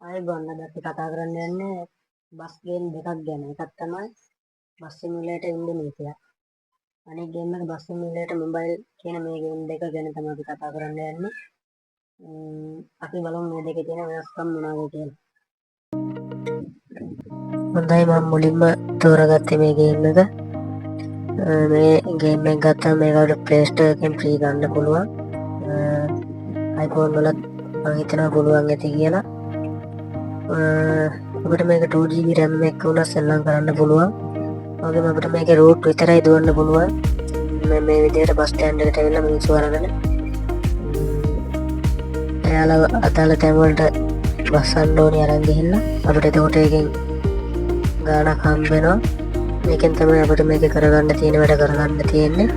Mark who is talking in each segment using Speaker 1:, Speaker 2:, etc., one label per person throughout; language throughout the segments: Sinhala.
Speaker 1: ආයුබෝවන්. අද අපි කතා කරන්න යන්නේ බස් ගේම් දෙකක් ගැන. එකක් තමයි බස් සිමියුලේටර් ඉන්ඩෝනීසියා. අනෙක් ගේම් එක බස් සිමියුලේටර් මොබයිල් කියන මේ ගේම් දෙක ගැන තමයි අපි කතා කරන්න යන්නේ. අපි බලමු මේ දෙකේ තියෙන වෙනස්කම් මොනවද කියලා. හොඳයි, මම මුලින්ම තෝරගත්තේ මේ ගේම් එක. මේ ගේම් එක ගත්තාම මේකට ප්ලේ ස්ටෝර් එකෙන් ෆ්‍රී ගන්න පුළුවන්. iPhone වලත් මම හිතනවා පුළුවන් ඇති කියලා. අපිට මේක 2GB RAM එක උනත් සෙල්ලම් කරන්න පුළුවන්. වගේම අපිට මේකේ රූට් විතරයි දුවන්න පුළුවන්. මේ විදිහට බස් ස්ටෑන්ඩ් එකට ඇවිල්ලා මිනිස්සු අරගෙන එයාලා අදාළ තැන් වලට බස්සන්න ඕනේ අරන් ගිහිල්ලා අපිට එතකොට එකෙන් ගාණක් හම්බ වෙනවා. මේකෙන් තමයි අපිට මේක කරගන්න තියෙන වැඩ කරගන්න තියෙන්නේ.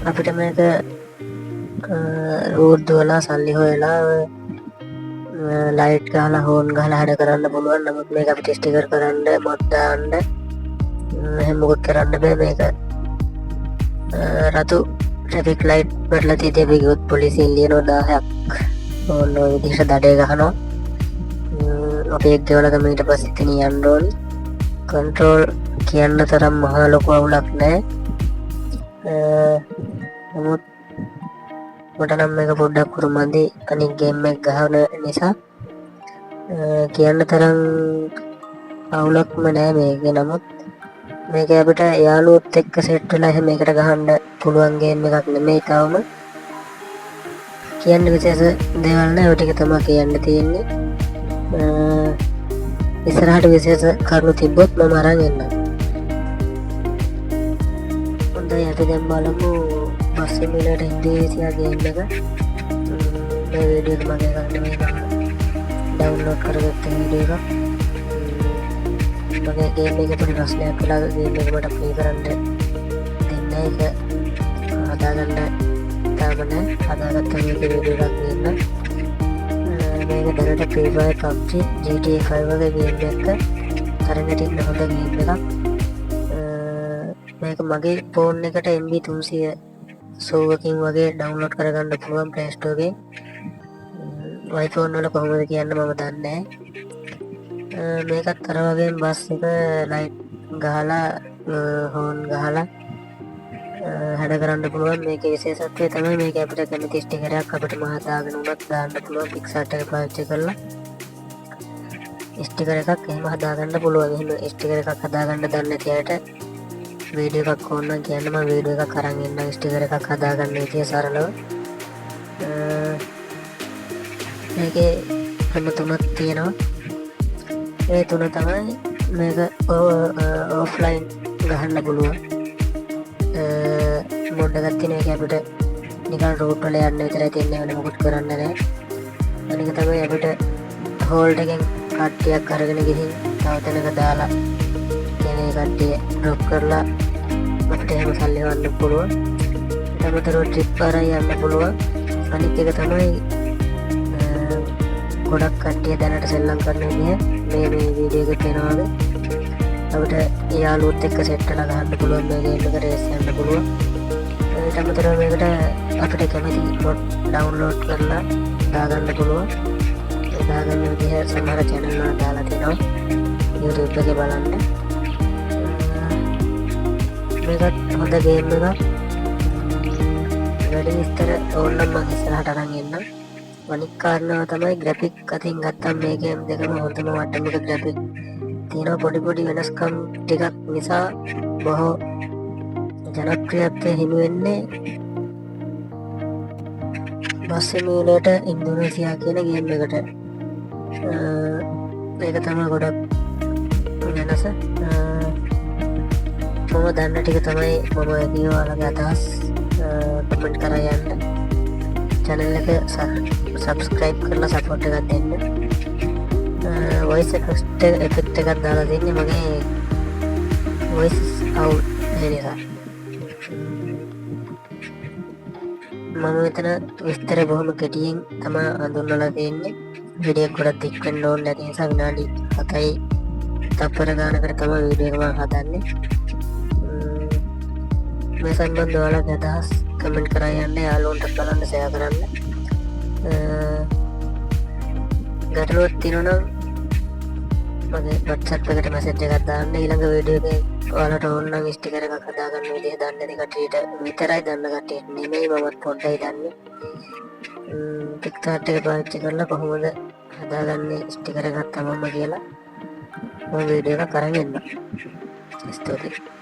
Speaker 1: අපිට මේක රූට් දුවලා සල්ලි හොයලා ලයිට් ගහලා හෝන් ගහලා හැඩ කරන්න පුළුවන්. නමුත් මේක අපිට ස්ටිකර් කරන්න මොඩ් දාන්න එහෙම මොකක් කරන්න බෑ. මේක රතු ට්‍රැෆික් ලයිට් වලලා තියෙද්දි අපි ගියොත් පොලිසියෙන් ලියනවා 1000ක් ඕන ඔය විදිහට දඩේ ගහනවා. අපි එක් ගෙවලා ගම ඊට පස්සේ ඉතින් යන්න ඕනි. කන්ට්‍රෝල් කියන්න තරම් මහා ලොකු අවුලක් නැහැ. නමුත් මට නම් මේක පොඩ්ඩක් උරුමදී අනිත් ගේම් එක ගහන නිසා කියන්න තරම් අවුලක්ම නෑ මේක. නමුත් මේක අපිට යාළුවොත් එක්ක සෙට් වෙලා එහෙම මේකට ගහන්න පුළුවන් ගේම් එකක් නෙමෙයි. තවම කියන්න විශේෂ දේවල් නෑ. ඔය ටික තමයි කියන්න තියෙන්නේ. ඉස්සරහට විශේෂ කරුණු තිබ්බොත් මම අරන් එන්නම්. හොඳයි, අපි දැන් බලමු බස් සිමියුලේටර් ඉන්ඩෝනීසියා ගේම් එක. මේ වීඩියෝ එක මගේ ගන්න මේ ඩවුන්ලෝඩ් කරගත්ත වීඩියෝ එකක්. මගේ ගේම් එකේ පොඩි ප්‍රශ්නයක් වෙලා ගේම් එක මට ප්ලේ කරන්න දෙන්නේ ඒක හදාගන්න තාම නෑ. හදාගත්ත වීඩියෝ එකක් ගන්න. මේක දැනට Free Fire, PUBG, GTA 5 වගේ ගේම් එක තරඟට ඉන්න හොඳ ගේම් එකක්. මේක මගේ ෆෝන් එකට MB 300 සෝවකින් වගේ ඩවුන්ලෝඩ් කරගන්න පුළුවන් ප්ලේ ස්ටෝර් එකෙන්. iPhone වල කොහොමද කියන්න මම දන්නේ නැහැ. මේකත් අර වගේම බස් එක ලයිට් ගහලා හෝන් ගහලා හැඩ කරන්න පුළුවන්. මේකේ විශේෂත්වය තමයි මේක අපිට කැමති ස්ටිකරයක් අපිට මහදාගෙන උනත් දාන්න පුළුවන්. පික්සාර්ට් එක පාවිච්චි කරලා ස්ටිකර් එකක් එහෙම හදාගන්න පුළුවන්. එහෙම ස්ටිකර් එකක් හදාගන්න දන්නේ නැති අයට වීඩියෝ එකක් ඕන නම් කියන්න, මම වීඩියෝ එකක් අරන් එන්නම් ස්ටිකර් එකක් හදාගන්න විදිය සරලව. මේකේ ක්‍රම තුනක් තියෙනවා. ඒ තුන තමයි මේක ඔෆ්ලයින් ගහන්න පුළුවන් මොඩ් එකක් තියෙන. එක අපිට නිකන් රූට් වල යන්න විතරයි තියෙන්නේ, වෙන මොකුත් කරන්න නැහැ. අනික තමයි අපිට හෝල්ඩ් එකෙන් කට්ටියක් අරගෙන ගිහින් තව තැනක දාලා කෙනේ කට්ටිය ඩ්‍රොප් කරලා අපිට එහෙම සල්ලි ගන්න පුළුවන්. ඊට අමතරව ට්‍රිප් අරන් යන්න පුළුවන්. අනිත් එක තමයි ගොඩක් කට්ටිය දැනට සෙල්ලම් කරන විදිහ මේ වීඩියෝ එකේ තියෙනවා. අපිට යාළුවොත් එක්ක සෙට් වෙලා ගහන්න පුළුවන්. මේ ගේම් එක රේස් යන්න පුළුවන්. ඊට අමතරව මේකට අපිට කැමති මොඩ් ඩවුන්ලෝඩ් කරලා දාගන්න පුළුවන්. ඒ දාගන්න විදිහ සමහර channel වල දාලා තියෙනවා. YouTube එකේ බලන්න. මේකත් හොඳ ගේම් එකක්. වැඩි විස්තර ඕනනම් මම ඉස්සරහට අරන් එන්නම්. අනික් කාරණාව තමයි ග්‍රැෆික් අතින් ගත්තම මේ ගේම් දෙකම හොඳම වටමිට ග්‍රැෆික් තියෙනවා. පොඩි පොඩි වෙනස්කම් ටිකක් නිසා බොහෝ ජනප්‍රියත්වය හිමි වෙන්නේ බස් සිමියුලේටර් ඉන්ඩෝනීසියා කියන ගේම් එකට. මේක තමයි ගොඩක් වෙනස. මම දන්න ටික තමයි මම ඔයාලගේ අදහස් කමෙන්ට් කරලා යන්න. channel එක subscribe කරලා support එකක් දෙන්න. voice effect එකක් දාලා දෙන්නේ මගේ voice out වෙන නිසා. මම මෙතන විස්තර බොහොම කෙටියෙන් තමයි හඳුන්වලා තියෙන්නේ. වීඩියෝ එක ගොඩක් දික් වෙන්න ඕනේ නැති නිසා විනාඩි 7යි තප්පර ගානකට තමයි වීඩියෝ එක මම හදන්නේ. මේ සම්බන්ධව ඔයාලගේ අදහස් කමෙන්ට් කරලා යන්න. යාළුවන්ට බලන්න ෂෙයා කරන්න. ගැටලුවක් තියෙනවා නම් මගේ WhatsApp එකට මැසේජ් එකක් දාන්න. ඊළඟ වීඩියෝ එකේ ඔයාලට ඕන නම් ස්ටිකර් එකක් හදාගන්න විදිය දන්නේ නැති කට්ටියට විතරයි දන්න කට්ටියට නෙමෙයි මමත් පොඩ්ඩයි දන්නේ. පික්චාර්ට් එක පාවිච්චි කරලා කොහොමද හදාගන්නේ ස්ටිකර් එකක් තමන්ම කියලා මම වීඩියෝ එකක් අරන් එන්නම්. ස්තුතියි.